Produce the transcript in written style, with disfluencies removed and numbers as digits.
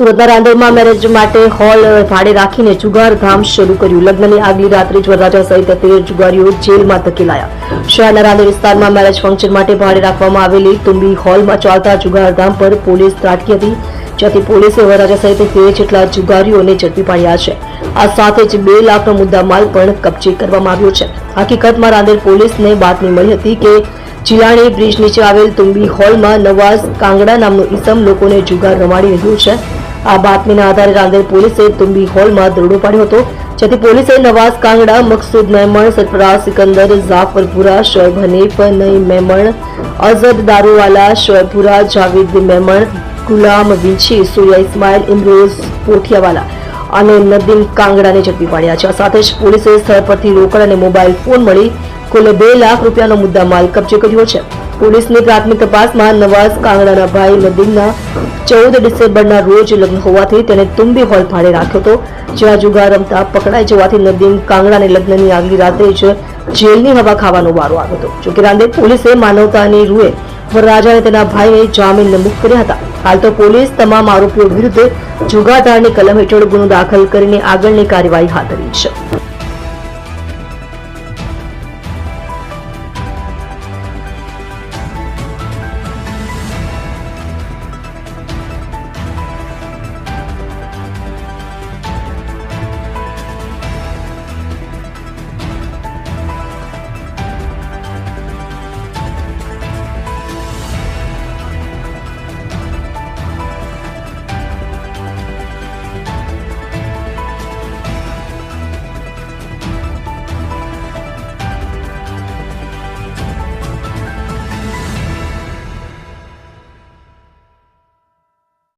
સુરતના રાંદેરમાં મેરેજ માટે હોલ ભાડે રાખીને જુગારધામ શરૂ કર્યું. લગ્નની આગલી રાત્રે જ વરરાજા સહિત 13 જુગારીઓ જેલમાં ધકેલાયા. શહેરના રાંદેર વિસ્તારમાં મેરેજ ફંક્શન માટે ભાડે રાખવામાં આવેલી તુંબી હોલમાં ચાલતા જુગારધામ પર પોલીસ ત્રાટકી હતી, જેથી પોલીસે વરરાજા સહિત 13 જેટલા જુગારીઓને ઝડપી પાડ્યા છે. આ સાથે જ 2 લાખનો મુદ્દામાલ પણ કબજે કરવામાં આવ્યો છે. હકીકતમાં રાંદેર પોલીસને બાતમી મળી હતી કે ચિલાણી બ્રિજ નીચે આવેલ તુંબી હોલમાં નવાઝ કાંગડા નામનો ઈસમ લોકોને જુગાર રમાડી રહ્યો છે. આ બાતમીના આધારે રાંદેર પોલીસે તુંબી હોલમાં દરોડો પાડ્યો હતો, જેથી પોલીસે નવાઝ કાંગડા, મકસૂદ મેમણ, સરફરાઝ સિકંદર, જાફરપુરા, શોએબ હનીફ, નઈમ મેમણ, અઝદ દારૂવાલા, શોએબપુરા, જાવેદ મેમણ, ગુલામ વિંછી, સૂર્યા ઇસ્માઇલ, ઇમરોઝ પોઠિયાવાલા અને નદીમ કાંગડાને ઝડપી પાડ્યા છે. આ સાથે જ પોલીસે સ્થળ પરથી રોકડ અને મોબાઈલ ફોન મળી કુલ 2 લાખ રૂપિયાનો મુદ્દામાલ કબજે કર્યો છે. પોલીસની પ્રાથમિક તપાસમાં નવાઝ કાંગડાના ભાઈ નદીમના 14 ડિસેમ્બરના રોજ લગ્ન હોવાથી તેને તુંબી હોલ ભાડે રાખ્યો હતો, જ્યાં જુગાર રમતા પકડાઈ જવાથી નદીમ કાંગડાને લગ્નની આગલી રાત્રે જ જેલની હવા ખાવાનો વારો આવ્યો હતો. જોકે રાંદેર પોલીસે માનવતાની રૂએ વરરાજા અને તેના ભાઈને જામીનને મુક્ત કર્યા હતા. હાલ તો પોલીસ તમામ આરોપીઓ વિરુદ્ધ જુગારધારની કલમ હેઠળ ગુનો દાખલ કરીને આગળની કાર્યવાહી હાથ ધરી છે.